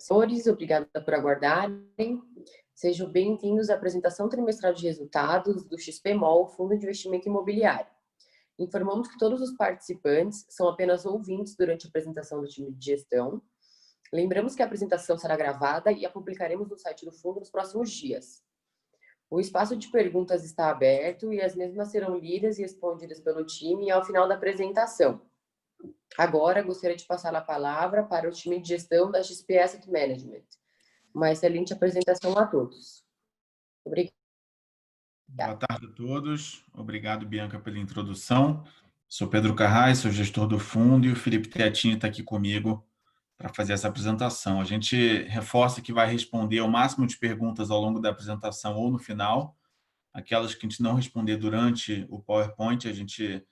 Senhores, obrigada por aguardarem. Sejam bem-vindos à apresentação trimestral de resultados do XPMOL, Fundo de Investimento Imobiliário. Informamos que todos os participantes são apenas ouvintes durante a apresentação do time de gestão. Lembramos que a apresentação será gravada e a publicaremos no site do fundo nos próximos dias. O espaço de perguntas está aberto e as mesmas serão lidas e respondidas pelo time ao final da apresentação. Agora, gostaria de passar a palavra para o time de gestão da XP Asset Management. Uma excelente apresentação a todos. Obrigada. Boa tarde a todos. Obrigado, Bianca, pela introdução. Sou Pedro Carrais, sou gestor do fundo, e o Felipe Teatini está aqui comigo para fazer essa apresentação. A gente reforça que vai responder o máximo de perguntas ao longo da apresentação ou no final. Aquelas que a gente não responder durante o PowerPoint, a gente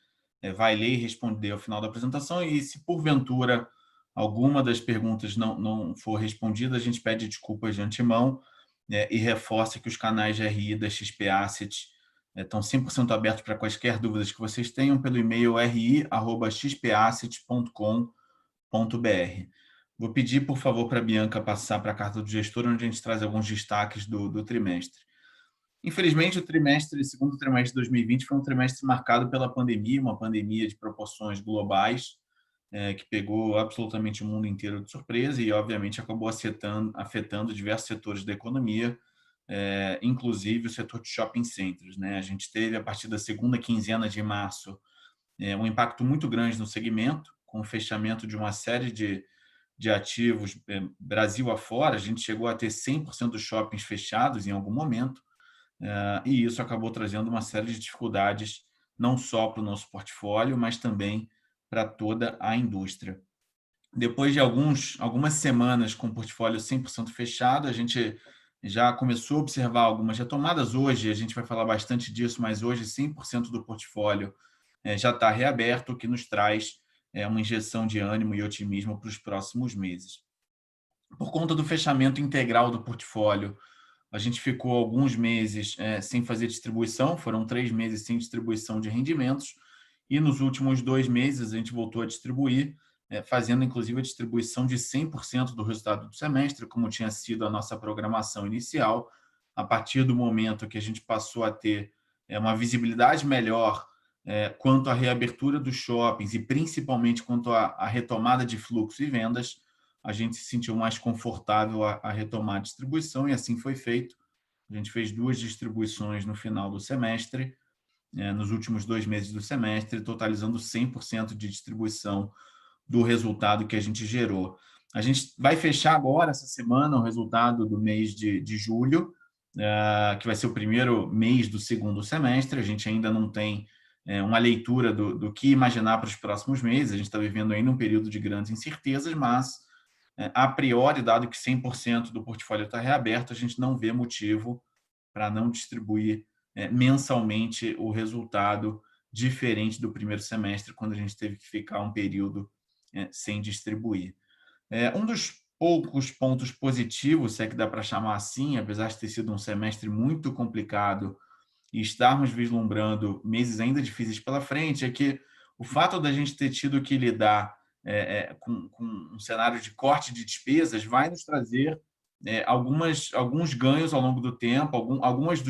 vai ler e responder ao final da apresentação, e se porventura alguma das perguntas não for respondida, a gente pede desculpas de antemão e reforça que os canais de RI da XP Asset estão 100% abertos para quaisquer dúvidas que vocês tenham pelo e-mail ri@xpasset.com.br. Vou pedir, por favor, para a Bianca passar para a carta do gestor, onde a gente traz alguns destaques do trimestre. Infelizmente, o segundo trimestre de 2020 foi um trimestre marcado pela pandemia, uma pandemia de proporções globais, que pegou absolutamente o mundo inteiro de surpresa e, obviamente, acabou afetando diversos setores da economia, inclusive o setor de shopping centers. A gente teve, a partir da segunda quinzena de março, um impacto muito grande no segmento, com o fechamento de uma série de ativos Brasil afora. A gente chegou a ter 100% dos shoppings fechados em algum momento, e isso acabou trazendo uma série de dificuldades, não só para o nosso portfólio, mas também para toda a indústria. Depois de algumas semanas com o portfólio 100% fechado, a gente já começou a observar algumas retomadas. Hoje, a gente vai falar bastante disso, mas hoje 100% do portfólio já está reaberto, o que nos traz uma injeção de ânimo e otimismo para os próximos meses. Por conta do fechamento integral do portfólio, a gente ficou alguns meses sem fazer distribuição, foram 3 meses sem distribuição de rendimentos, e nos últimos 2 meses a gente voltou a distribuir, fazendo inclusive a distribuição de 100% do resultado do semestre, como tinha sido a nossa programação inicial. A partir do momento que a gente passou a ter uma visibilidade melhor quanto à reabertura dos shoppings e principalmente quanto à retomada de fluxo e vendas, a gente se sentiu mais confortável a retomar a distribuição, e assim foi feito. A gente fez 2 distribuições no final do semestre, nos últimos 2 meses do semestre, totalizando 100% de distribuição do resultado que a gente gerou. A gente vai fechar agora, essa semana, o resultado do mês de julho, que vai ser o primeiro mês do segundo semestre. A gente ainda não tem uma leitura do que imaginar para os próximos meses. A gente está vivendo ainda um período de grandes incertezas, mas a priori, dado que 100% do portfólio está reaberto, a gente não vê motivo para não distribuir mensalmente o resultado diferente do primeiro semestre, quando a gente teve que ficar um período sem distribuir. Um dos poucos pontos positivos, se é que dá para chamar assim, apesar de ter sido um semestre muito complicado e estarmos vislumbrando meses ainda difíceis pela frente, é que o fato da gente ter tido que lidar com um cenário de corte de despesas vai nos trazer alguns ganhos ao longo do tempo. Alguns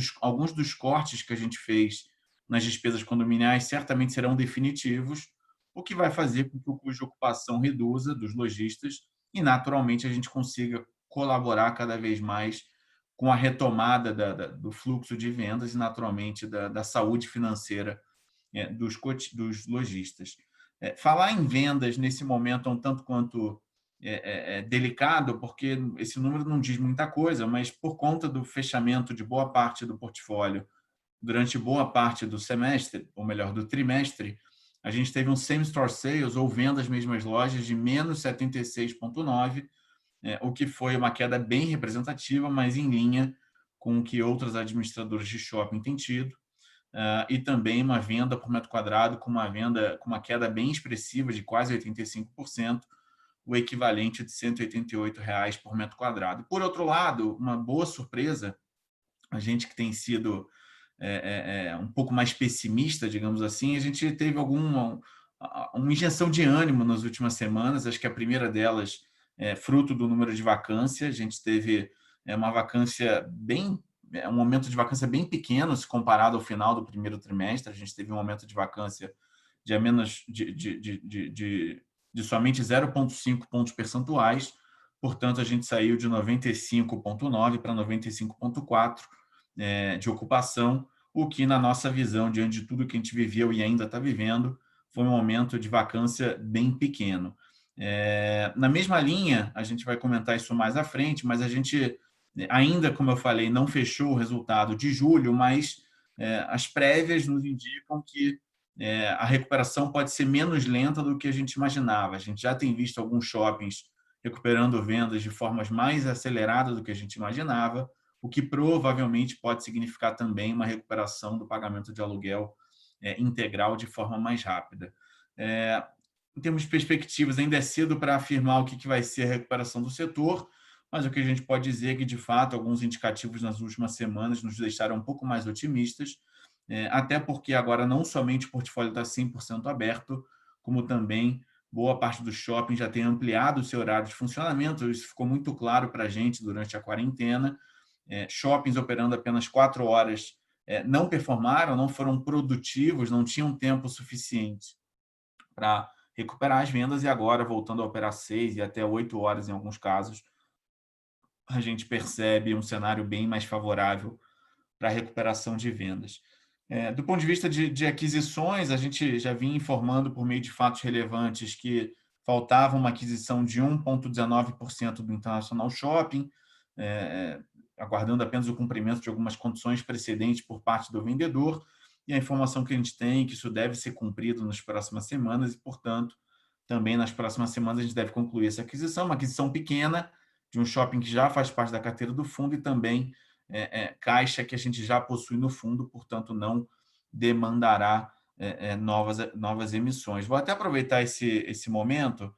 dos cortes que a gente fez nas despesas condominiais certamente serão definitivos, o que vai fazer com que o custo de ocupação reduza dos lojistas e, naturalmente, a gente consiga colaborar cada vez mais com a retomada do fluxo de vendas e, naturalmente, da saúde financeira dos lojistas. Falar em vendas nesse momento é um tanto quanto delicado, porque esse número não diz muita coisa, mas por conta do fechamento de boa parte do portfólio durante boa parte do semestre, ou melhor, do trimestre, a gente teve um same-store sales, ou vendas mesmas lojas, de menos 76,9%, o que foi uma queda bem representativa, mas em linha com o que outras administradoras de shopping têm tido. E também uma venda por metro quadrado com uma queda bem expressiva de quase 85%, o equivalente de R$ 188 por metro quadrado. Por outro lado, uma boa surpresa, a gente que tem sido um pouco mais pessimista, digamos assim, a gente teve uma injeção de ânimo nas últimas semanas. Acho que a primeira delas fruto do número de vacância. A gente teve uma vacância um aumento de vacância bem pequeno se comparado ao final do primeiro trimestre. A gente teve um aumento de vacância de somente 0,5 pontos percentuais. Portanto, a gente saiu de 95,9 para 95,4 de ocupação, o que, na nossa visão, diante de tudo que a gente viveu e ainda está vivendo, foi um aumento de vacância bem pequeno. Na mesma linha, a gente vai comentar isso mais à frente, mas a gente ainda, como eu falei, não fechou o resultado de julho, mas as prévias nos indicam que a recuperação pode ser menos lenta do que a gente imaginava. A gente já tem visto alguns shoppings recuperando vendas de formas mais aceleradas do que a gente imaginava, o que provavelmente pode significar também uma recuperação do pagamento de aluguel integral de forma mais rápida. Em termos de perspectivas, ainda é cedo para afirmar o que vai ser a recuperação do setor, mas o que a gente pode dizer é que, de fato, alguns indicativos nas últimas semanas nos deixaram um pouco mais otimistas, até porque agora não somente o portfólio está 100% aberto, como também boa parte dos shoppings já tem ampliado o seu horário de funcionamento. Isso ficou muito claro para a gente durante a quarentena. Shoppings operando apenas 4 horas não performaram, não foram produtivos, não tinham tempo suficiente para recuperar as vendas, e agora, voltando a operar 6 e até 8 horas em alguns casos, a gente percebe um cenário bem mais favorável para a recuperação de vendas. Do ponto de vista de aquisições, a gente já vinha informando por meio de fatos relevantes que faltava uma aquisição de 1,19% do International Shopping, aguardando apenas o cumprimento de algumas condições precedentes por parte do vendedor, e a informação que a gente tem é que isso deve ser cumprido nas próximas semanas e, portanto, também nas próximas semanas a gente deve concluir essa aquisição, uma aquisição pequena de um shopping que já faz parte da carteira do fundo e também caixa que a gente já possui no fundo, portanto, não demandará novas emissões. Vou até aproveitar esse momento.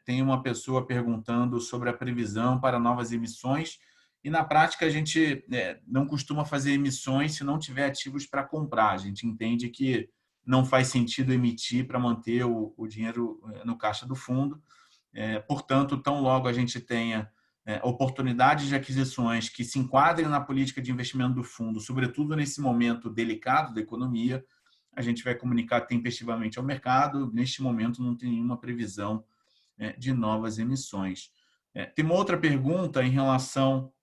Tem uma pessoa perguntando sobre a previsão para novas emissões, e na prática a gente não costuma fazer emissões se não tiver ativos para comprar. A gente entende que não faz sentido emitir para manter o dinheiro no caixa do fundo. Portanto, tão logo a gente tenha oportunidades de aquisições que se enquadrem na política de investimento do fundo, sobretudo nesse momento delicado da economia, a gente vai comunicar tempestivamente ao mercado. Neste momento, não tem nenhuma previsão de novas emissões. Tem uma outra pergunta em relação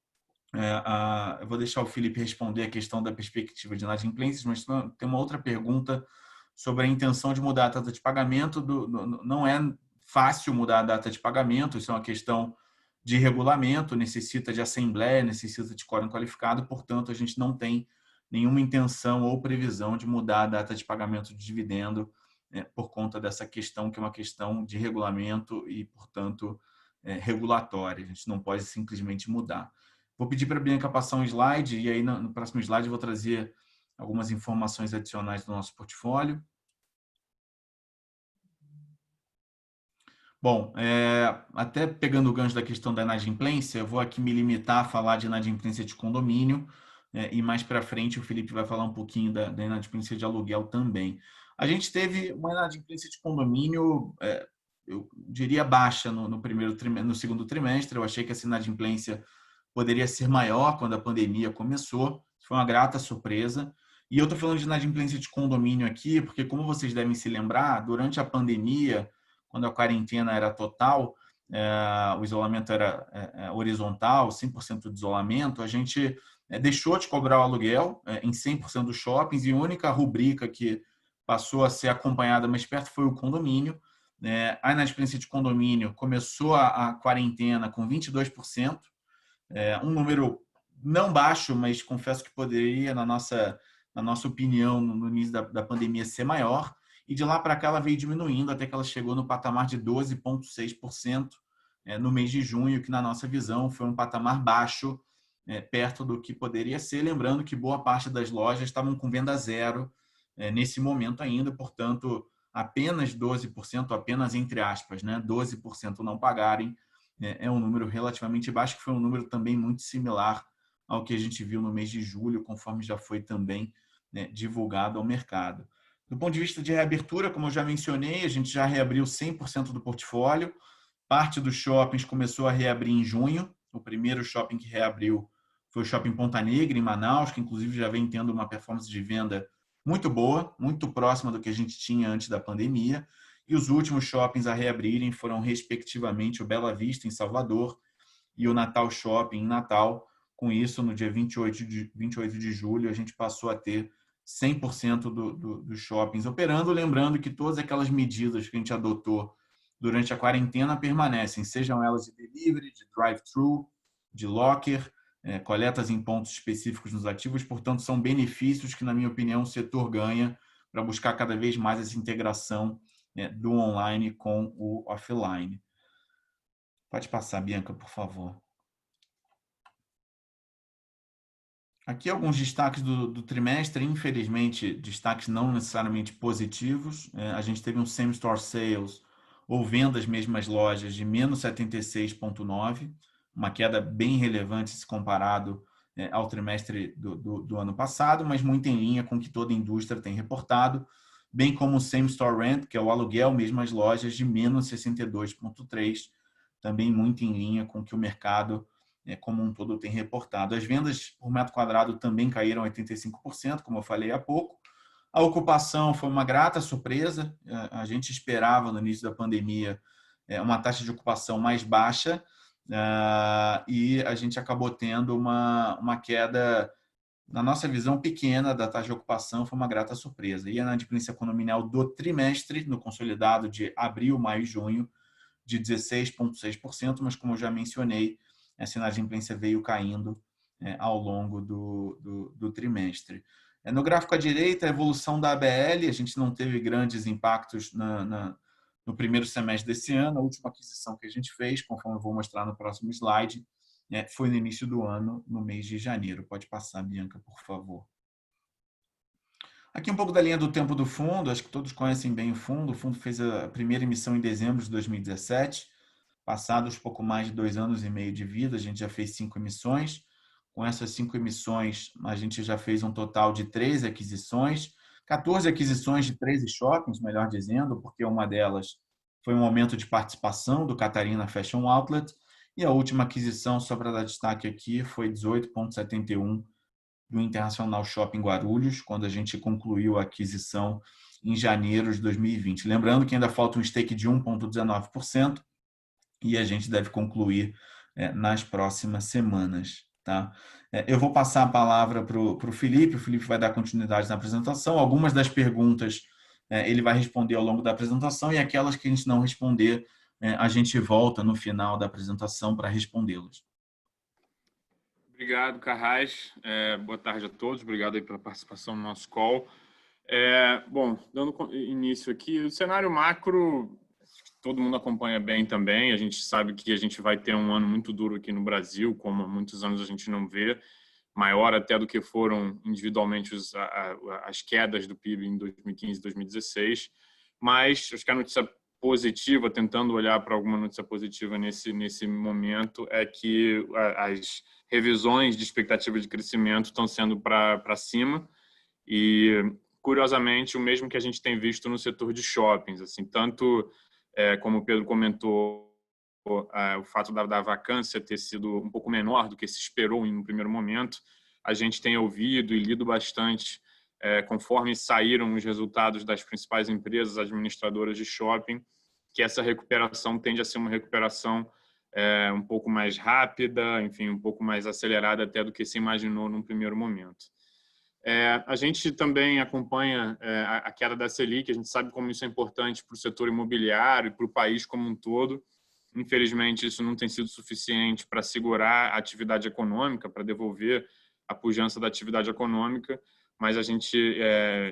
eu vou deixar o Felipe responder a questão da perspectiva de inadimplências, mas tem uma outra pergunta sobre a intenção de mudar a data de pagamento. Não é fácil mudar a data de pagamento, isso é uma questão de regulamento, necessita de assembleia, necessita de quórum qualificado, portanto, a gente não tem nenhuma intenção ou previsão de mudar a data de pagamento de dividendo por conta dessa questão, que é uma questão de regulamento e, portanto, regulatória. A gente não pode simplesmente mudar. Vou pedir para a Bianca passar um slide, e aí no próximo slide eu vou trazer algumas informações adicionais do nosso portfólio. Bom, até pegando o gancho da questão da inadimplência, eu vou aqui me limitar a falar de inadimplência de condomínio, e mais para frente o Felipe vai falar um pouquinho da inadimplência de aluguel também. A gente teve uma inadimplência de condomínio, eu diria, baixa no segundo trimestre. Eu achei que essa inadimplência poderia ser maior quando a pandemia começou. Foi uma grata surpresa. E eu estou falando de inadimplência de condomínio aqui porque, como vocês devem se lembrar, durante a pandemia, quando a quarentena era total, o isolamento era horizontal, 100% de isolamento, a gente deixou de cobrar o aluguel em 100% dos shoppings, e a única rubrica que passou a ser acompanhada mais perto foi o condomínio. A inadimplência de condomínio começou a quarentena com 22%, um número não baixo, mas confesso que poderia, na nossa opinião, no início da pandemia, ser maior. E de lá para cá ela veio diminuindo até que ela chegou no patamar de 12,6% no mês de junho, que na nossa visão foi um patamar baixo, perto do que poderia ser. Lembrando que boa parte das lojas estavam com venda zero nesse momento ainda, portanto, apenas 12%, apenas entre aspas, 12% não pagarem, é um número relativamente baixo, que foi um número também muito similar ao que a gente viu no mês de julho, conforme já foi também divulgado ao mercado. Do ponto de vista de reabertura, como eu já mencionei, a gente já reabriu 100% do portfólio. Parte dos shoppings começou a reabrir em junho. O primeiro shopping que reabriu foi o Shopping Ponta Negra, em Manaus, que inclusive já vem tendo uma performance de venda muito boa, muito próxima do que a gente tinha antes da pandemia. E os últimos shoppings a reabrirem foram, respectivamente, o Bela Vista, em Salvador, e o Natal Shopping, em Natal. Com isso, no dia 28 de julho, a gente passou a ter 100% dos shoppings operando. Lembrando que todas aquelas medidas que a gente adotou durante a quarentena permanecem, sejam elas de delivery, de drive-thru, de locker, coletas em pontos específicos nos ativos. Portanto, são benefícios que, na minha opinião, o setor ganha para buscar cada vez mais essa integração do online com o offline. Pode passar, Bianca, por favor. Aqui alguns destaques do trimestre, infelizmente, destaques não necessariamente positivos. A gente teve um same-store sales, ou vendas mesmas lojas, de menos 76,9%, uma queda bem relevante se comparado ao trimestre do ano passado, mas muito em linha com o que toda a indústria tem reportado, bem como o same-store rent, que é o aluguel mesmas lojas, de menos 62,3%, também muito em linha com o que o mercado como um todo tem reportado. As vendas por metro quadrado também caíram 85%, como eu falei há pouco. A ocupação foi uma grata surpresa. A gente esperava, no início da pandemia, uma taxa de ocupação mais baixa, e a gente acabou tendo uma queda, na nossa visão, pequena da taxa de ocupação. Foi uma grata surpresa. E a inadimplência condominial do trimestre, no consolidado de abril, maio e junho, de 16,6%, mas, como eu já mencionei, essa inadimplência veio caindo ao longo do trimestre. No gráfico à direita, a evolução da ABL, a gente não teve grandes impactos no primeiro semestre desse ano. A última aquisição que a gente fez, conforme eu vou mostrar no próximo slide, foi no início do ano, no mês de janeiro. Pode passar, Bianca, por favor. Aqui um pouco da linha do tempo do fundo, acho que todos conhecem bem o fundo. O fundo fez a primeira emissão em dezembro de 2017. Passados pouco mais de 2 anos e meio de vida, a gente já fez 5 emissões. Com essas 5 emissões, a gente já fez um total de 13 aquisições, 14 aquisições de 13 shoppings, melhor dizendo, porque uma delas foi um aumento de participação do Catarina Fashion Outlet, e a última aquisição, só para dar destaque aqui, foi 18,71 do Internacional Shopping Guarulhos, quando a gente concluiu a aquisição em janeiro de 2020. Lembrando que ainda falta um stake de 1,19%, e a gente deve concluir nas próximas semanas. Tá? Eu vou passar a palavra para o Felipe vai dar continuidade na apresentação. Algumas das perguntas ele vai responder ao longo da apresentação, e aquelas que a gente não responder, a gente volta no final da apresentação para respondê-las. Obrigado, Carrasco. Boa tarde a todos. Obrigado aí pela participação no nosso call. Bom, dando início aqui, o cenário macro, todo mundo acompanha bem também. A gente sabe que a gente vai ter um ano muito duro aqui no Brasil, como há muitos anos a gente não vê, maior até do que foram individualmente as quedas do PIB em 2015 e 2016. Mas acho que a notícia positiva, tentando olhar para alguma notícia positiva nesse momento, é que as revisões de expectativa de crescimento estão sendo para cima, e, curiosamente, o mesmo que a gente tem visto no setor de shoppings. Assim, tanto como o Pedro comentou, o fato da vacância ter sido um pouco menor do que se esperou no primeiro momento, a gente tem ouvido e lido bastante, conforme saíram os resultados das principais empresas administradoras de shopping, que essa recuperação tende a ser uma recuperação um pouco mais rápida, enfim, um pouco mais acelerada até do que se imaginou num primeiro momento. A gente também acompanha a queda da Selic. A gente sabe como isso é importante para o setor imobiliário e para o país como um todo. Infelizmente, isso não tem sido suficiente para segurar a atividade econômica, para devolver a pujança da atividade econômica, mas a gente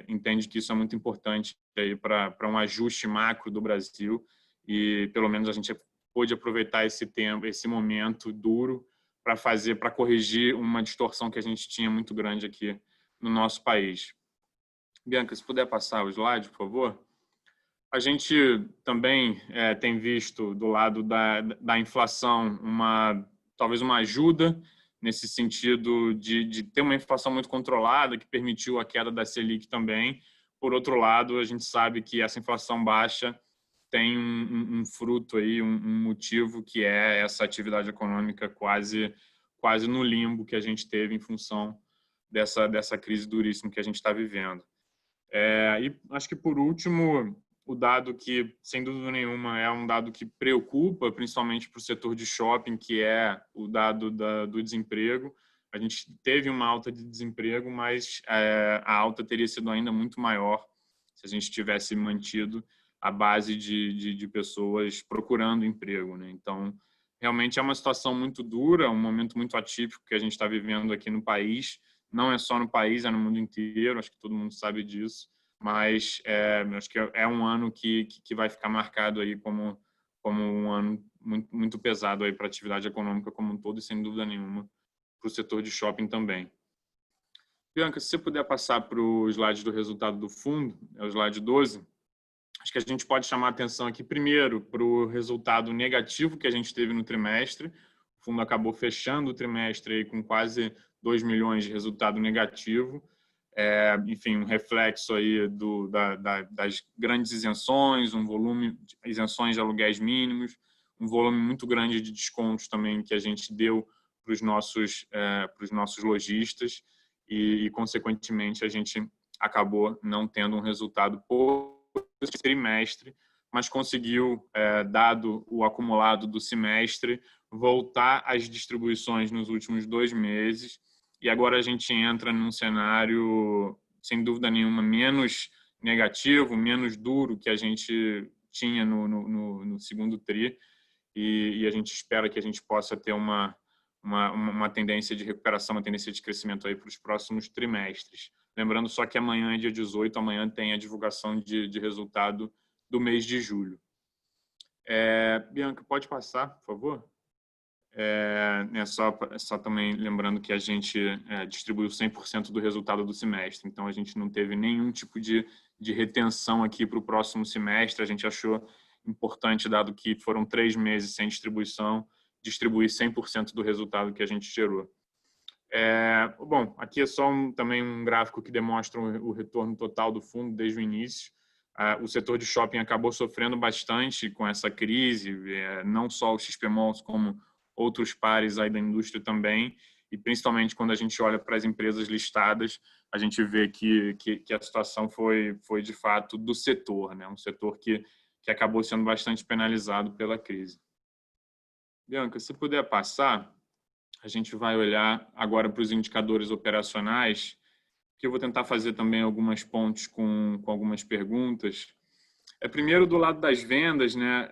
entende que isso é muito importante para um ajuste macro do Brasil, e pelo menos a gente pôde aproveitar esse tempo, esse momento duro, para corrigir uma distorção que a gente tinha muito grande aqui no nosso país. Bianca, se puder passar o slide, por favor. A gente também tem visto do lado da inflação talvez uma ajuda nesse sentido de ter uma inflação muito controlada, que permitiu a queda da Selic também. Por outro lado, a gente sabe que essa inflação baixa tem um fruto aí, um motivo que é essa atividade econômica quase no limbo que a gente teve em função dessa crise duríssima que a gente está vivendo. E acho que, por último, o dado que, sem dúvida nenhuma, é um dado que preocupa, principalmente para o setor de shopping, que é o dado do desemprego. A gente teve uma alta de desemprego, mas a alta teria sido ainda muito maior se a gente tivesse mantido a base de pessoas procurando emprego, né? Então, realmente é uma situação muito dura, um momento muito atípico que a gente está vivendo aqui no país. Não é só no país, é no mundo inteiro, acho que todo mundo sabe disso, mas acho que é um ano que vai ficar marcado aí como um ano muito, muito pesado aí para a atividade econômica como um todo e, sem dúvida nenhuma, para o setor de shopping também. Bianca, se você puder passar para o slide do resultado do fundo, é o slide 12, acho que a gente pode chamar a atenção aqui primeiro para o resultado negativo que a gente teve no trimestre. O fundo acabou fechando o trimestre aí com quase 2 milhões de resultado negativo. Enfim, um reflexo aí das grandes isenções, um volume de isenções de aluguéis mínimos, um volume muito grande de descontos também que a gente deu para os nossos lojistas e, consequentemente, a gente acabou não tendo um resultado positivo esse trimestre, mas conseguiu, dado o acumulado do semestre, voltar às distribuições nos últimos 2 meses. E agora a gente entra num cenário, sem dúvida nenhuma, menos negativo, menos duro que a gente tinha no segundo tri. E a gente espera que a gente possa ter uma tendência de recuperação, uma tendência de crescimento aí para os próximos trimestres. Lembrando só que amanhã é dia 18, amanhã tem a divulgação de resultado do mês de julho. Bianca, pode passar, por favor? Só também lembrando que a gente distribuiu 100% do resultado do semestre, então a gente não teve nenhum tipo de retenção aqui para o próximo semestre. A gente achou importante, dado que foram 3 meses sem distribuição, distribuir 100% do resultado que a gente gerou. Bom, aqui é só também um gráfico que demonstra o retorno total do fundo desde o início. O setor de shopping acabou sofrendo bastante com essa crise, não só o XP Malls, como outros pares aí da indústria também, e principalmente quando a gente olha para as empresas listadas, a gente vê que a situação foi de fato do setor, né? Um setor que acabou sendo bastante penalizado pela crise. Bianca, se puder passar, a gente vai olhar agora para os indicadores operacionais, que eu vou tentar fazer também algumas pontes com algumas perguntas. Primeiro, do lado das vendas, né?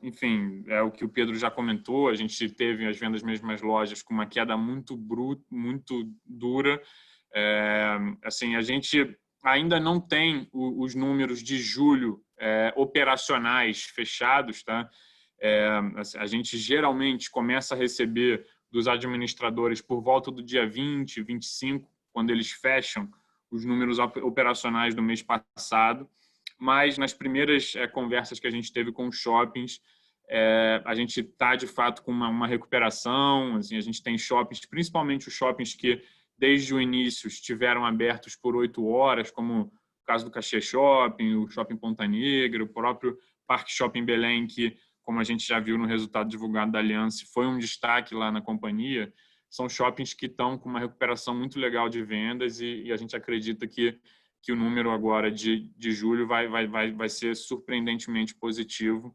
Enfim, é o que o Pedro já comentou, a gente teve as vendas mesmas lojas com uma queda muito dura. Assim, a gente ainda não tem os números de julho operacionais fechados, tá? A gente geralmente começa a receber dos administradores por volta do dia 20, 25, quando eles fecham os números operacionais do mês passado. Mas nas primeiras conversas que a gente teve com os shoppings, a gente está, de fato, com uma recuperação. Assim, a gente tem shoppings, principalmente os shoppings que, desde o início, estiveram abertos por 8 horas, como o caso do Caxias Shopping, o Shopping Ponta Negra, o próprio Parque Shopping Belém, que, como a gente já viu no resultado divulgado da Aliança, foi um destaque lá na companhia. São shoppings que estão com uma recuperação muito legal de vendas e a gente acredita que o número agora de julho vai ser surpreendentemente positivo.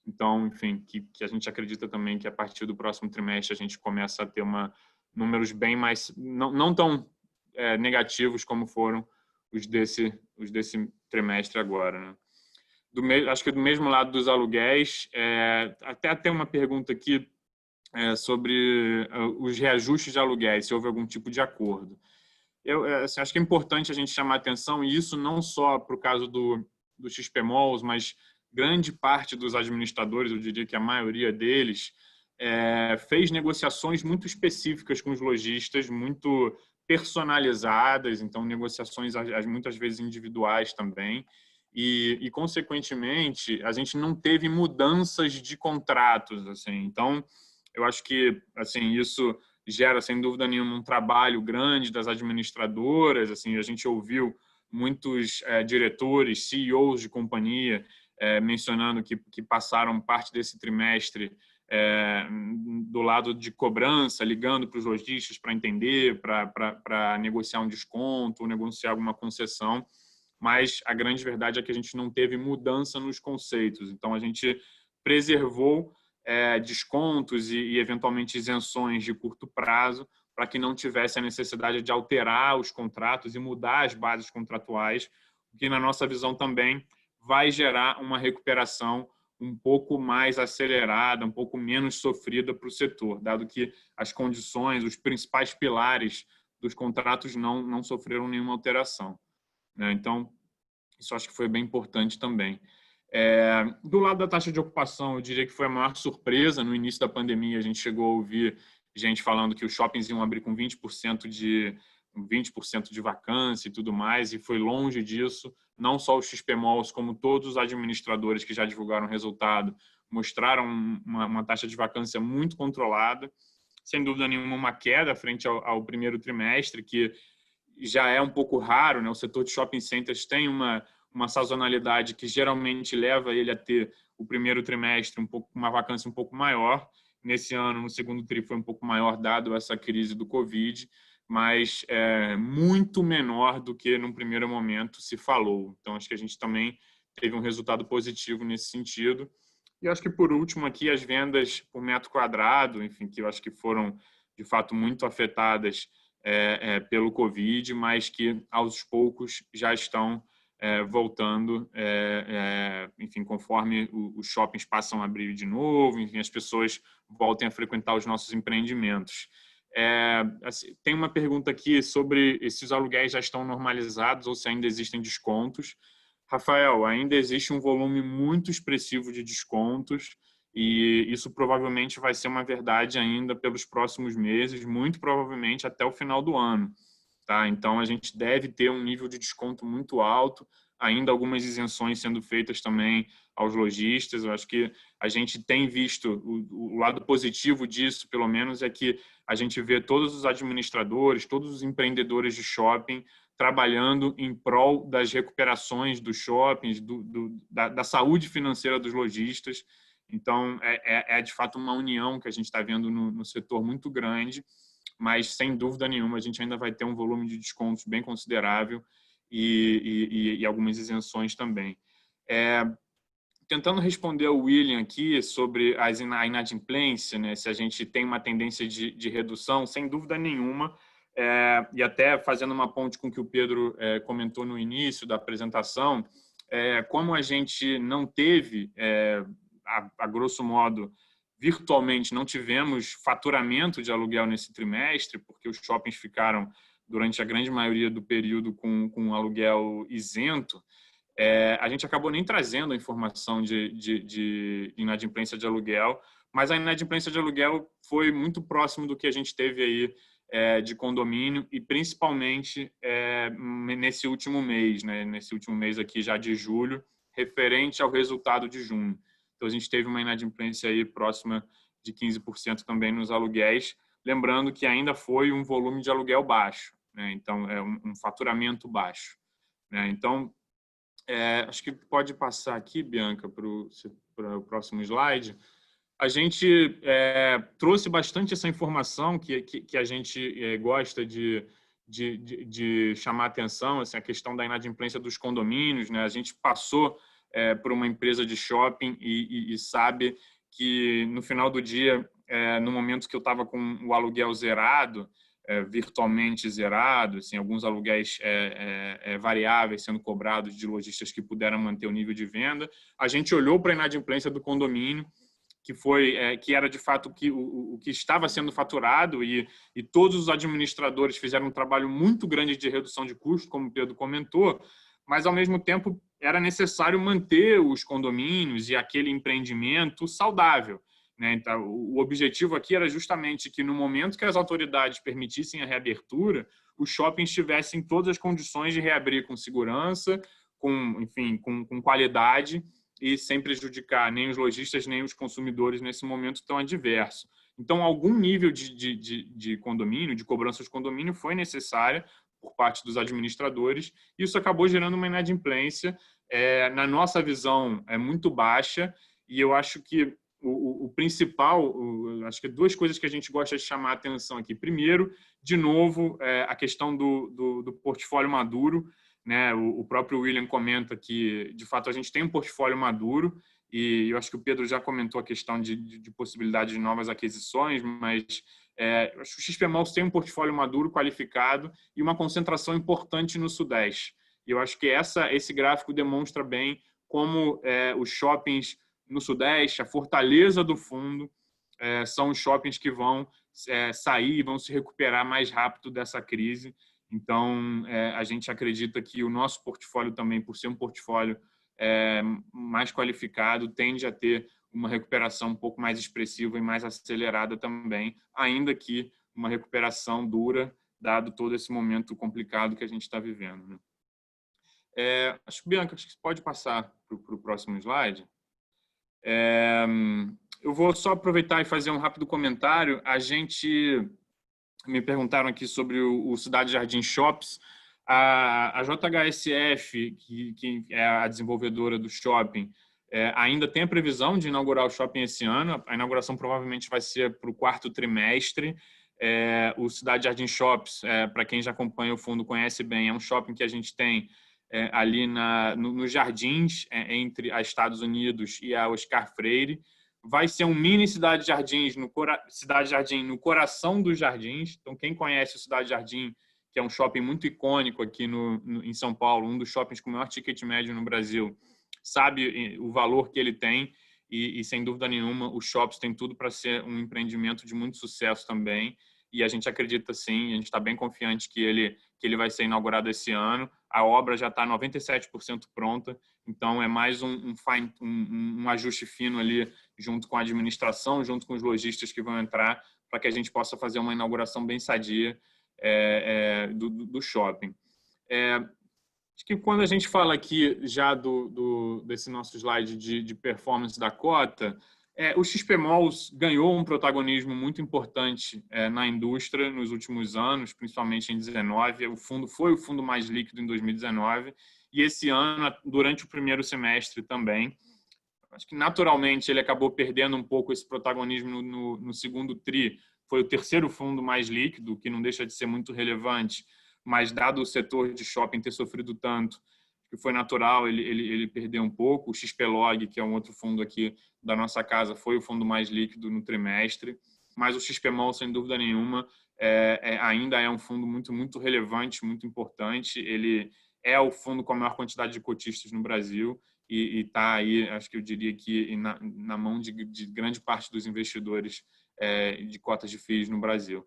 Então, enfim, que a gente acredita também que a partir do próximo trimestre a gente começa a ter números bem mais, não tão negativos como foram os desse trimestre agora, né? Acho que do mesmo lado dos aluguéis, até tem uma pergunta aqui sobre os reajustes de aluguéis, se houve algum tipo de acordo. Assim, acho que é importante a gente chamar a atenção, e isso não só para o caso do XP Malls, mas grande parte dos administradores, eu diria que a maioria deles, fez negociações muito específicas com os lojistas, muito personalizadas, então negociações muitas vezes individuais também, e consequentemente, a gente não teve mudanças de contratos, assim. Então, eu acho que assim, isso gera, sem dúvida nenhuma, um trabalho grande das administradoras. Assim, a gente ouviu muitos diretores, CEOs de companhia mencionando que passaram parte desse trimestre do lado de cobrança, ligando para os lojistas para entender, para negociar um desconto, negociar alguma concessão, mas a grande verdade é que a gente não teve mudança nos conceitos. Então, a gente preservou descontos e eventualmente isenções de curto prazo para que não tivesse a necessidade de alterar os contratos e mudar as bases contratuais, o que, na nossa visão, também vai gerar uma recuperação um pouco mais acelerada, um pouco menos sofrida para o setor, dado que as condições, os principais pilares dos contratos não sofreram nenhuma alteração, né? Então, isso acho que foi bem importante também. Do lado da taxa de ocupação, eu diria que foi a maior surpresa. No início da pandemia, a gente chegou a ouvir gente falando que os shoppings iam abrir com 20% de vacância e tudo mais, e foi longe disso. Não só os XP Malls, como todos os administradores que já divulgaram o resultado, mostraram uma taxa de vacância muito controlada. Sem dúvida nenhuma, uma queda frente ao primeiro trimestre, que já é um pouco raro, né? O setor de shopping centers tem uma sazonalidade que geralmente leva ele a ter o primeiro trimestre uma vacância um pouco maior. Nesse ano, no segundo tri, foi um pouco maior, dado essa crise do Covid, mas muito menor do que no primeiro momento se falou. Então, acho que a gente também teve um resultado positivo nesse sentido. E acho que, por último, aqui, as vendas por metro quadrado, enfim, que eu acho que foram, de fato, muito afetadas pelo Covid, mas que, aos poucos, já estão voltando, enfim, conforme os shoppings passam a abrir de novo, enfim, as pessoas voltem a frequentar os nossos empreendimentos. Assim, tem uma pergunta aqui sobre se os aluguéis já estão normalizados ou se ainda existem descontos. Rafael, ainda existe um volume muito expressivo de descontos e isso provavelmente vai ser uma verdade ainda pelos próximos meses, muito provavelmente até o final do ano. Tá? Então, a gente deve ter um nível de desconto muito alto, ainda algumas isenções sendo feitas também aos lojistas. Eu acho que a gente tem visto o lado positivo disso, pelo menos, é que a gente vê todos os administradores, todos os empreendedores de shopping trabalhando em prol das recuperações dos shoppings, da saúde financeira dos lojistas. Então, de fato uma união que a gente está vendo no setor muito grande, mas, sem dúvida nenhuma, a gente ainda vai ter um volume de descontos bem considerável e algumas isenções também. Tentando responder ao William aqui sobre a inadimplência, né, se a gente tem uma tendência de redução, sem dúvida nenhuma, e até fazendo uma ponte com o que o Pedro comentou no início da apresentação, como a gente não teve, a grosso modo, virtualmente não tivemos faturamento de aluguel nesse trimestre, porque os shoppings ficaram, durante a grande maioria do período, com aluguel isento, a gente acabou nem trazendo a informação de inadimplência de aluguel, mas a inadimplência de aluguel foi muito próximo do que a gente teve aí de condomínio e principalmente nesse último mês, né? Nesse último mês aqui já de julho, referente ao resultado de junho. Então, a gente teve uma inadimplência aí próxima de 15% também nos aluguéis, lembrando que ainda foi um volume de aluguel baixo, né? Então, é um faturamento baixo, né? Então, acho que pode passar aqui, Bianca, para o próximo slide. A gente trouxe bastante essa informação que a gente gosta de chamar atenção, assim, a questão da inadimplência dos condomínios, né? A gente passou por uma empresa de shopping e sabe que no final do dia, no momento que eu estava com o aluguel zerado, virtualmente zerado, assim, alguns aluguéis variáveis sendo cobrados de lojistas que puderam manter o nível de venda, a gente olhou para a inadimplência do condomínio, que era de fato o que estava sendo faturado e todos os administradores fizeram um trabalho muito grande de redução de custo, como o Pedro comentou, mas, ao mesmo tempo, era necessário manter os condomínios e aquele empreendimento saudável, né? Então, o objetivo aqui era justamente que, no momento que as autoridades permitissem a reabertura, os shoppings tivessem todas as condições de reabrir com segurança, com qualidade e sem prejudicar nem os lojistas nem os consumidores nesse momento tão adverso. Então, algum nível de condomínio, de cobrança de condomínio foi necessária por parte dos administradores, e isso acabou gerando uma inadimplência na nossa visão, é muito baixa, e eu acho que o principal, acho que duas coisas que a gente gosta de chamar a atenção aqui. Primeiro, de novo, a questão do portfólio maduro, né? O próprio William comenta que, de fato, a gente tem um portfólio maduro, e eu acho que o Pedro já comentou a questão de possibilidade de novas aquisições, mas acho que o XP Malls tem um portfólio maduro, qualificado, e uma concentração importante no Sudeste. E eu acho que esse gráfico demonstra bem como os shoppings no Sudeste, a fortaleza do fundo, são os shoppings que vão sair e vão se recuperar mais rápido dessa crise. Então, a gente acredita que o nosso portfólio também, por ser um portfólio mais qualificado, tende a ter uma recuperação um pouco mais expressiva e mais acelerada também, ainda que uma recuperação dura, dado todo esse momento complicado que a gente está vivendo, né? Acho que, Bianca, acho que você pode passar para o próximo slide. Eu vou só aproveitar e fazer um rápido comentário. Me perguntaram aqui sobre o Cidade Jardim Shops. A JHSF, que é a desenvolvedora do shopping, ainda tem a previsão de inaugurar o shopping esse ano. A inauguração provavelmente vai ser para o 4º trimestre. O Cidade Jardim Shops, para quem já acompanha o fundo, conhece bem, é um shopping que a gente tem ali nos Jardins, entre a Estados Unidos e a Oscar Freire. Vai ser um mini Cidade Jardim no coração dos Jardins. Então, quem conhece o Cidade Jardim, que é um shopping muito icônico aqui em São Paulo, um dos shoppings com o maior ticket médio no Brasil, sabe o valor que ele tem e sem dúvida nenhuma, o Shops tem tudo para ser um empreendimento de muito sucesso também. E a gente acredita sim, a gente está bem confiante que ele vai ser inaugurado esse ano. A obra já está 97% pronta, então é mais um ajuste fino ali junto com a administração, junto com os lojistas que vão entrar, para que a gente possa fazer uma inauguração bem sadia do shopping. Acho que quando a gente fala aqui já desse nosso slide de performance da cota, o XP Malls ganhou um protagonismo muito importante na indústria nos últimos anos, principalmente em 2019. O fundo foi o fundo mais líquido em 2019 e esse ano, durante o primeiro semestre também. Acho que naturalmente ele acabou perdendo um pouco esse protagonismo no segundo tri. Foi o terceiro fundo mais líquido, que não deixa de ser muito relevante, mas dado o setor de shopping ter sofrido tanto, que foi natural ele perder um pouco. O XPlog, que é um outro fundo aqui da nossa casa, foi o fundo mais líquido no trimestre, mas o XP Mall, sem dúvida nenhuma, ainda é um fundo muito, muito relevante, muito importante. Ele é o fundo com a maior quantidade de cotistas no Brasil e está aí, acho que eu diria que na mão de grande parte dos investidores de cotas de FIIs no Brasil.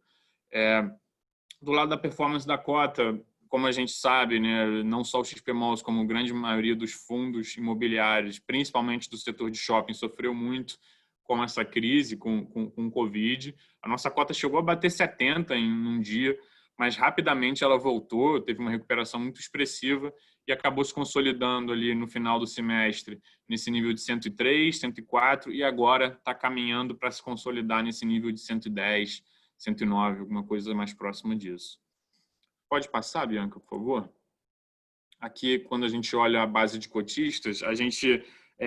Do lado da performance da cota, como a gente sabe, né, não só o XP Malls, como a grande maioria dos fundos imobiliários, principalmente do setor de shopping, sofreu muito com essa crise, com o Covid. A nossa cota chegou a bater 70 em um dia, mas rapidamente ela voltou, teve uma recuperação muito expressiva e acabou se consolidando ali no final do semestre nesse nível de 103, 104 e agora está caminhando para se consolidar nesse nível de 110, 109, alguma coisa mais próxima disso. Pode passar, Bianca, por favor? Aqui, quando a gente olha a base de cotistas, a gente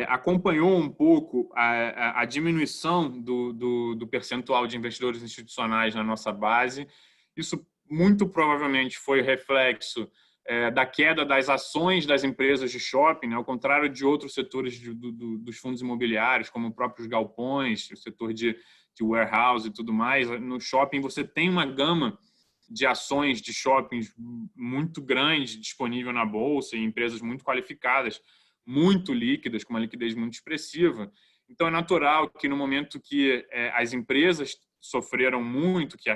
acompanhou um pouco a diminuição do percentual de investidores institucionais na nossa base. Isso muito provavelmente foi reflexo da queda das ações das empresas de shopping, né? Ao contrário de outros setores dos fundos imobiliários, como próprios galpões, o setor de warehouse e tudo mais. No shopping você tem uma gama de ações de shoppings muito grande disponível na bolsa e empresas muito qualificadas, muito líquidas, com uma liquidez muito expressiva. Então, é natural que no momento que as empresas sofreram muito, que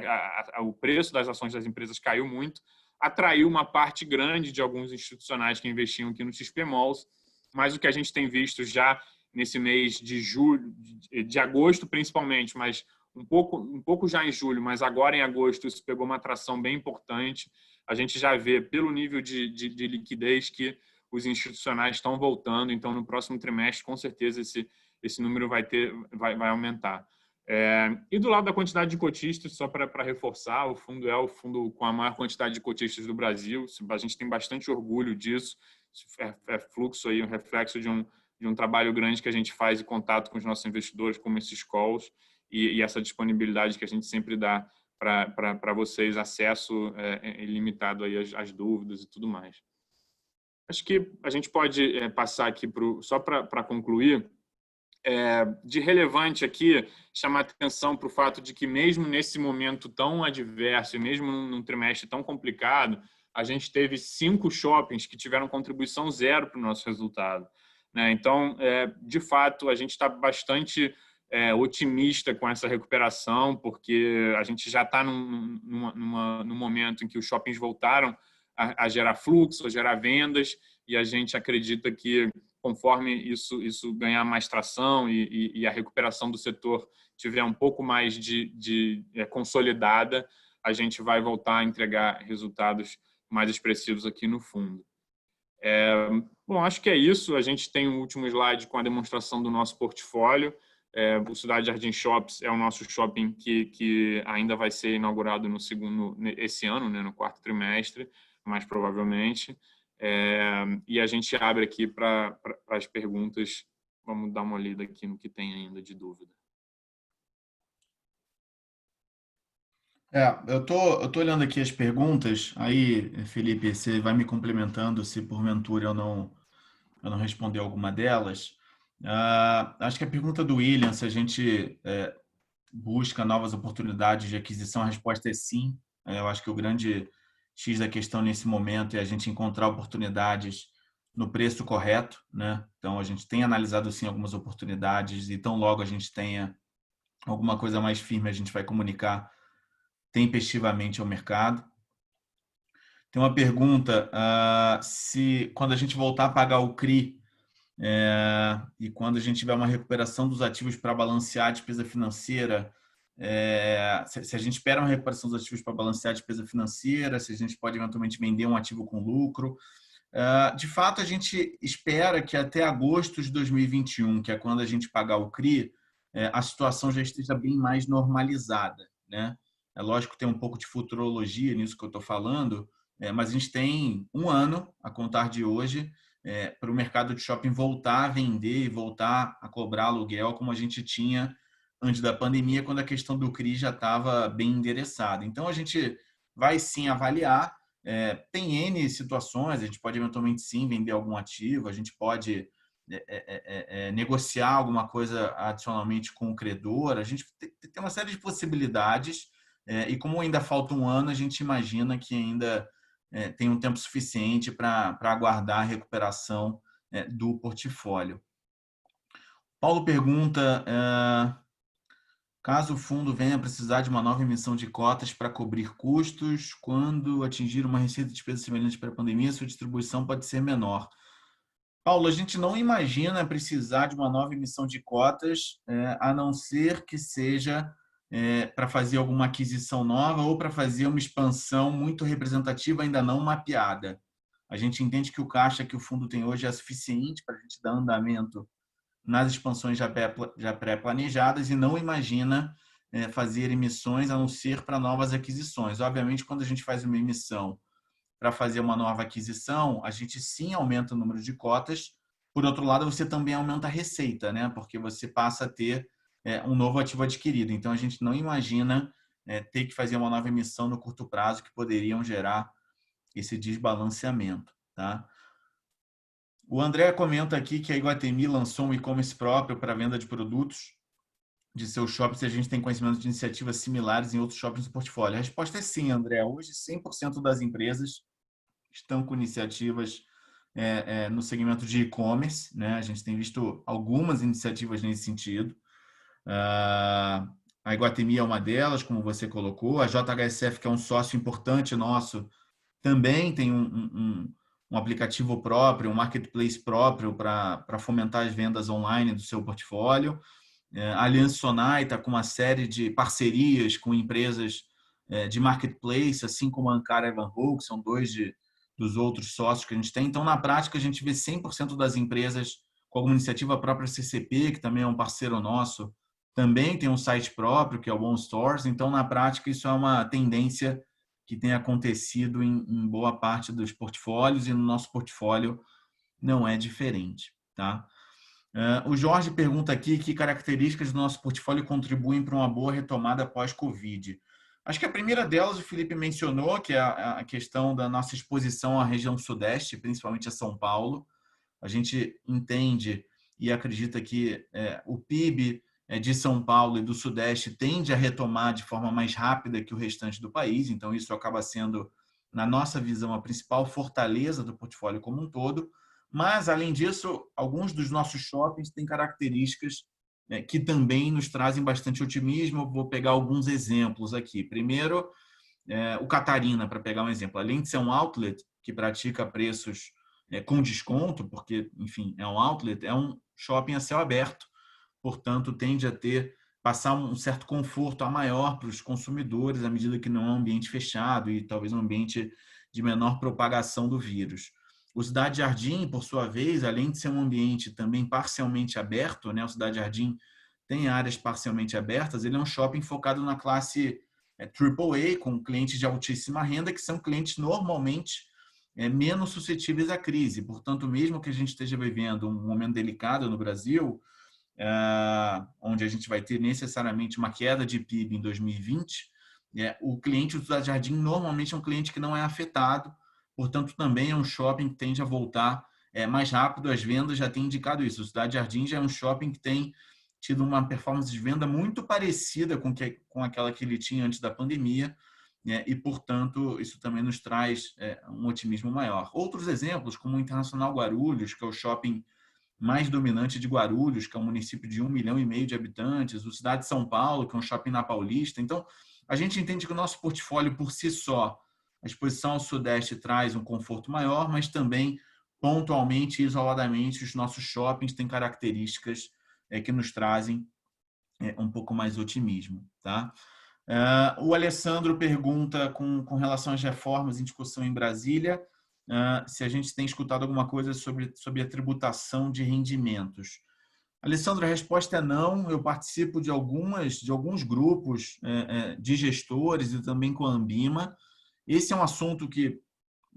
o preço das ações das empresas caiu muito, atraiu uma parte grande de alguns institucionais que investiam aqui no XP Malls, mas o que a gente tem visto já nesse mês de julho, de agosto principalmente, mas um pouco já em julho, mas agora em agosto isso pegou uma atração bem importante. A gente já vê pelo nível de liquidez que os institucionais estão voltando, então no próximo trimestre com certeza esse número vai aumentar. E do lado da quantidade de cotistas, só para reforçar, o fundo é o fundo com a maior quantidade de cotistas do Brasil. A gente tem bastante orgulho disso. é fluxo aí, um reflexo de um trabalho grande que a gente faz em contato com os nossos investidores, como esses calls, e essa disponibilidade que a gente sempre dá para vocês, acesso ilimitado aí às dúvidas e tudo mais. Acho que a gente pode passar aqui só para concluir. De relevante aqui, chamar atenção para o fato de que mesmo nesse momento tão adverso e mesmo num trimestre tão complicado, a gente teve 5 shoppings que tiveram contribuição zero para o nosso resultado, né? Então, de fato, a gente está bastante otimista com essa recuperação, porque a gente já está num momento em que os shoppings voltaram a gerar fluxo, a gerar vendas, e a gente acredita que conforme isso ganhar mais tração e a recuperação do setor tiver um pouco mais de consolidada, a gente vai voltar a entregar resultados mais expressivos aqui no fundo. Bom, acho que é isso. A gente tem um último slide com a demonstração do nosso portfólio. O Cidade Jardim Shops é o nosso shopping que ainda vai ser inaugurado esse ano, né, no 4º trimestre, mais provavelmente. E a gente abre aqui para as perguntas. Vamos dar uma lida aqui no que tem ainda de dúvida. Eu tô olhando aqui as perguntas. Aí, Felipe, você vai me complementando se porventura eu não responder alguma delas. Acho que a pergunta do William, se a gente busca novas oportunidades de aquisição, a resposta é sim. Eu acho que o grande X da questão nesse momento é a gente encontrar oportunidades no preço correto, né? Então, a gente tem analisado, sim, algumas oportunidades e tão logo a gente tenha alguma coisa mais firme, a gente vai comunicar tempestivamente ao mercado. Tem uma pergunta, se quando a gente voltar a pagar o CRI e quando a gente tiver uma recuperação dos ativos para balancear a despesa financeira, se a gente espera uma recuperação dos ativos para balancear a despesa financeira, se a gente pode eventualmente vender um ativo com lucro. De fato, a gente espera que até agosto de 2021, que é quando a gente pagar o CRI, a situação já esteja bem mais normalizada, né? É lógico que tem um pouco de futurologia nisso que eu estou falando, mas a gente tem um ano a contar de hoje para o mercado de shopping voltar a vender e voltar a cobrar aluguel como a gente tinha antes da pandemia, quando a questão do CRI já estava bem endereçada. Então, a gente vai sim avaliar. Tem N situações, a gente pode eventualmente sim vender algum ativo, a gente pode negociar alguma coisa adicionalmente com o credor, a gente tem uma série de possibilidades e como ainda falta um ano, a gente imagina que ainda tem um tempo suficiente para aguardar a recuperação do portfólio. Paulo pergunta, caso o fundo venha precisar de uma nova emissão de cotas para cobrir custos, quando atingir uma receita de despesa semelhante para a pandemia, sua distribuição pode ser menor. Paulo, a gente não imagina precisar de uma nova emissão de cotas, a não ser que seja para fazer alguma aquisição nova ou para fazer uma expansão muito representativa, ainda não mapeada. A gente entende que o caixa que o fundo tem hoje é suficiente para a gente dar andamento nas expansões já pré-planejadas e não imagina fazer emissões a não ser para novas aquisições. Obviamente, quando a gente faz uma emissão para fazer uma nova aquisição, a gente sim aumenta o número de cotas. Por outro lado, você também aumenta a receita, né? Porque você passa a ter um novo ativo adquirido. Então, a gente não imagina ter que fazer uma nova emissão no curto prazo que poderiam gerar esse desbalanceamento, tá? O André comenta aqui que a Iguatemi lançou um e-commerce próprio para venda de produtos de seus shoppings e a gente tem conhecimento de iniciativas similares em outros shoppings do portfólio. A resposta é sim, André. Hoje, 100% das empresas estão com iniciativas no segmento de e-commerce, né? A gente tem visto algumas iniciativas nesse sentido. A Iguatemi é uma delas, como você colocou. A JHSF, que é um sócio importante nosso, também tem um aplicativo próprio, um marketplace próprio para fomentar as vendas online do seu portfólio. A Aliança Sonai está com uma série de parcerias com empresas de marketplace, assim como a Ankara e Evanhoe, que são dois dos outros sócios que a gente tem. Então, na prática, a gente vê 100% das empresas com alguma iniciativa própria. CCP, que também é um parceiro nosso, também tem um site próprio, que é o One Stores. Então, na prática, isso é uma tendência que tem acontecido em boa parte dos portfólios e no nosso portfólio não é diferente, tá? O Jorge pergunta aqui que características do nosso portfólio contribuem para uma boa retomada pós-Covid. Acho que a primeira delas o Felipe mencionou, que é a questão da nossa exposição à região sudeste, principalmente a São Paulo. A gente entende e acredita que o PIB de São Paulo e do Sudeste tende a retomar de forma mais rápida que o restante do país, então isso acaba sendo, na nossa visão, a principal fortaleza do portfólio como um todo. Mas, além disso, alguns dos nossos shoppings têm características que também nos trazem bastante otimismo. Eu vou pegar alguns exemplos aqui. Primeiro, o Catarina, para pegar um exemplo. Além de ser um outlet que pratica preços com desconto, porque, enfim, é um outlet, é um shopping a céu aberto, portanto, tende a passar um certo conforto a maior para os consumidores, à medida que não é um ambiente fechado e talvez um ambiente de menor propagação do vírus. O Cidade Jardim, por sua vez, além de ser um ambiente também parcialmente aberto, né? O Cidade Jardim tem áreas parcialmente abertas, ele é um shopping focado na classe AAA, com clientes de altíssima renda, que são clientes normalmente menos suscetíveis à crise. Portanto, mesmo que a gente esteja vivendo um momento delicado no Brasil, onde a gente vai ter necessariamente uma queda de PIB em 2020, o cliente do Cidade Jardim normalmente é um cliente que não é afetado, portanto, também é um shopping que tende a voltar mais rápido. As vendas já têm indicado isso. O Cidade Jardim já é um shopping que tem tido uma performance de venda muito parecida com aquela que ele tinha antes da pandemia, e, portanto, isso também nos traz um otimismo maior. Outros exemplos, como o Internacional Guarulhos, que é o shopping mais dominante de Guarulhos, que é um município de 1,5 milhão de habitantes, o Cidade de São Paulo, que é um shopping na Paulista. Então, a gente entende que o nosso portfólio, por si só, a exposição ao Sudeste traz um conforto maior, mas também, pontualmente e isoladamente, os nossos shoppings têm características que nos trazem um pouco mais de otimismo. Tá? O Alessandro pergunta com relação às reformas em discussão em Brasília, se a gente tem escutado alguma coisa sobre a tributação de rendimentos. Alessandro, a resposta é não. Eu participo de alguns grupos de gestores e também com a Ambima. Esse é um assunto que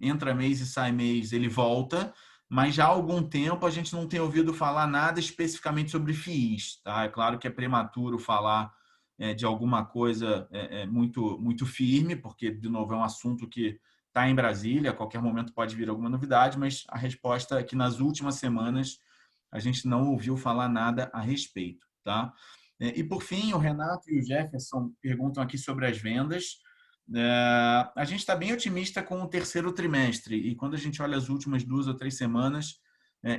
entra mês e sai mês, ele volta, mas já há algum tempo a gente não tem ouvido falar nada especificamente sobre FIIs. Tá? É claro que é prematuro falar de alguma coisa muito, muito firme, porque, de novo, é um assunto que está em Brasília, a qualquer momento pode vir alguma novidade, mas a resposta é que nas últimas semanas a gente não ouviu falar nada a respeito. Tá? E, por fim, o Renato e o Jefferson perguntam aqui sobre as vendas. A gente está bem otimista com o terceiro trimestre e quando a gente olha as últimas 2 ou 3 semanas,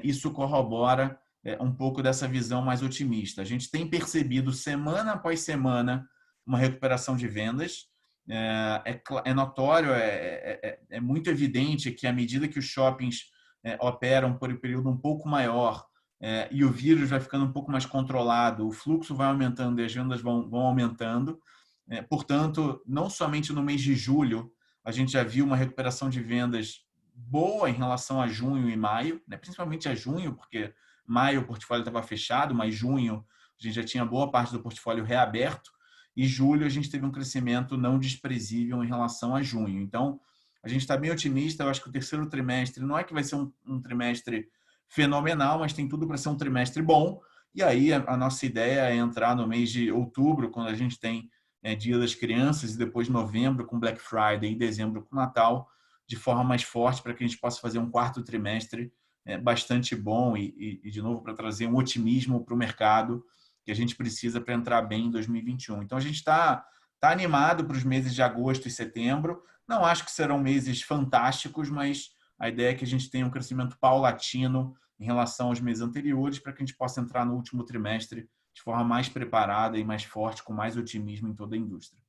isso corrobora um pouco dessa visão mais otimista. A gente tem percebido semana após semana uma recuperação de vendas. É notório, é muito evidente que à medida que os shoppings operam por um período um pouco maior e o vírus vai ficando um pouco mais controlado, o fluxo vai aumentando e as vendas vão aumentando. Portanto, não somente no mês de julho, a gente já viu uma recuperação de vendas boa em relação a junho e maio, principalmente a junho, porque maio o portfólio estava fechado, mas junho a gente já tinha boa parte do portfólio reaberto, e julho a gente teve um crescimento não desprezível em relação a junho. Então, a gente está bem otimista. Eu acho que o terceiro trimestre não é que vai ser um trimestre fenomenal, mas tem tudo para ser um trimestre bom. E aí a nossa ideia é entrar no mês de outubro, quando a gente tem Dia das Crianças, e depois novembro com Black Friday e dezembro com Natal, de forma mais forte, para que a gente possa fazer um quarto trimestre bastante bom e, de novo, para trazer um otimismo para o mercado que a gente precisa para entrar bem em 2021. Então, a gente está animado para os meses de agosto e setembro. Não acho que serão meses fantásticos, mas a ideia é que a gente tenha um crescimento paulatino em relação aos meses anteriores, para que a gente possa entrar no último trimestre de forma mais preparada e mais forte, com mais otimismo em toda a indústria.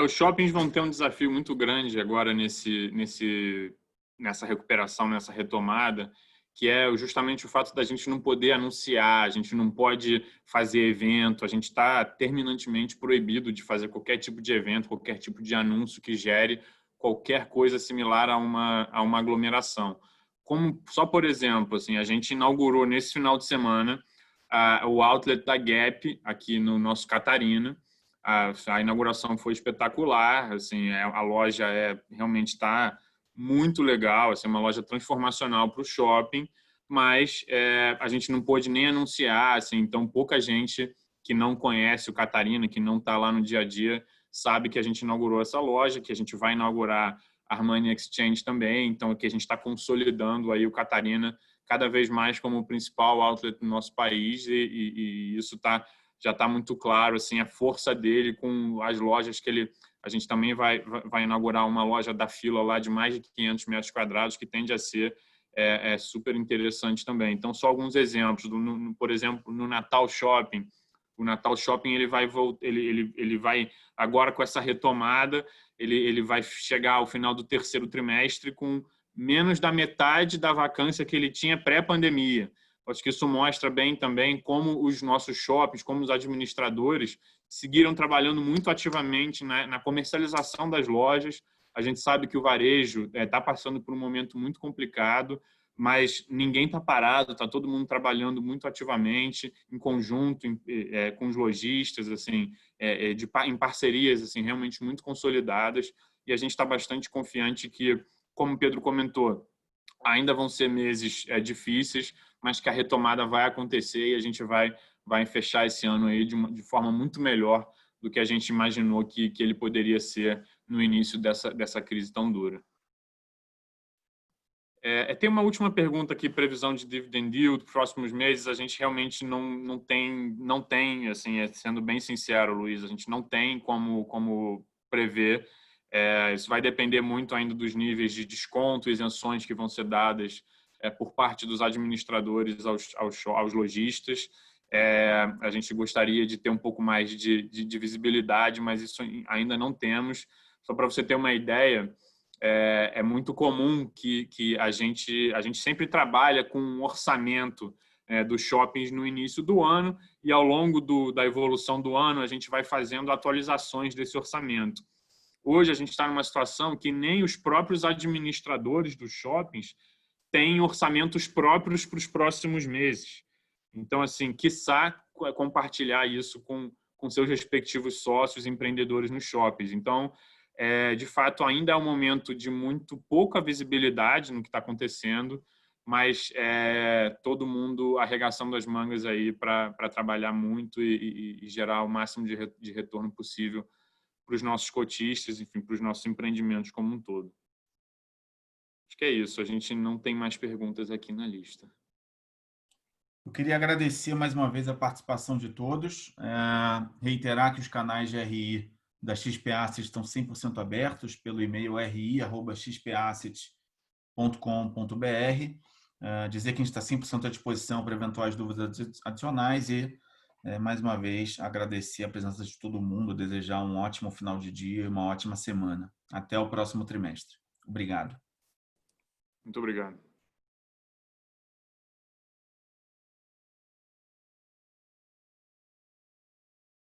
Os shoppings vão ter um desafio muito grande agora nessa recuperação, nessa retomada, que é justamente o fato da gente não poder anunciar, a gente não pode fazer evento, a gente está terminantemente proibido de fazer qualquer tipo de evento, qualquer tipo de anúncio que gere qualquer coisa similar a uma aglomeração. Como, só por exemplo, assim, a gente inaugurou nesse final de semana o outlet da Gap aqui no nosso Catarina. A inauguração foi espetacular, assim, a loja realmente está muito legal, assim, uma loja transformacional para o shopping, mas a gente não pôde nem anunciar, assim, então pouca gente que não conhece o Catarina, que não está lá no dia a dia, sabe que a gente inaugurou essa loja, que a gente vai inaugurar a Armani Exchange também, então que a gente está consolidando aí o Catarina cada vez mais como o principal outlet do nosso país e isso já está muito claro, assim, a força dele com as lojas que a gente também vai inaugurar uma loja da Fila lá de mais de 500 metros quadrados, que tende a ser super interessante também. Então, só alguns exemplos. Por exemplo, no Natal Shopping. O Natal Shopping ele vai agora com essa retomada, ele vai chegar ao final do terceiro trimestre com menos da metade da vacância que ele tinha pré-pandemia. Acho que isso mostra bem também como os nossos shoppings, como os administradores seguiram trabalhando muito ativamente na comercialização das lojas. A gente sabe que o varejo está passando por um momento muito complicado, mas ninguém está parado, está todo mundo trabalhando muito ativamente, em conjunto, com os lojistas, assim, em parcerias assim, realmente muito consolidadas, e a gente está bastante confiante que, como o Pedro comentou, ainda vão ser meses difíceis, mas que a retomada vai acontecer e a gente vai fechar esse ano aí de forma muito melhor do que a gente imaginou que ele poderia ser no início dessa crise tão dura. Tem uma última pergunta aqui, previsão de dividend yield dos próximos meses. A gente realmente não tem, assim, sendo bem sincero, Luiz, a gente não tem como prever. Isso vai depender muito ainda dos níveis de desconto e isenções que vão ser dadas por parte dos administradores aos lojistas. A gente gostaria de ter um pouco mais de visibilidade, mas isso ainda não temos. Só para você ter uma ideia, é muito comum que a gente sempre trabalha com um orçamento dos shoppings no início do ano e ao longo da evolução do ano a gente vai fazendo atualizações desse orçamento. Hoje a gente está numa situação que nem os próprios administradores dos shoppings têm orçamentos próprios para os próximos meses. Então, assim, quiçá compartilhar isso com seus respectivos sócios empreendedores nos shoppings. Então, de fato, ainda é um momento de muito pouca visibilidade no que está acontecendo, mas todo mundo arregaçando as mangas aí para trabalhar muito e gerar o máximo de retorno possível para os nossos cotistas, enfim, para os nossos empreendimentos como um todo. Acho que é isso. A gente não tem mais perguntas aqui na lista. Eu queria agradecer mais uma vez a participação de todos, reiterar que os canais de RI da XP Asset estão 100% abertos pelo e-mail ri@xpasset.com.br, dizer que a gente está 100% à disposição para eventuais dúvidas adicionais e, mais uma vez, agradecer a presença de todo mundo, desejar um ótimo final de dia e uma ótima semana. Até o próximo trimestre. Obrigado. Muito obrigado.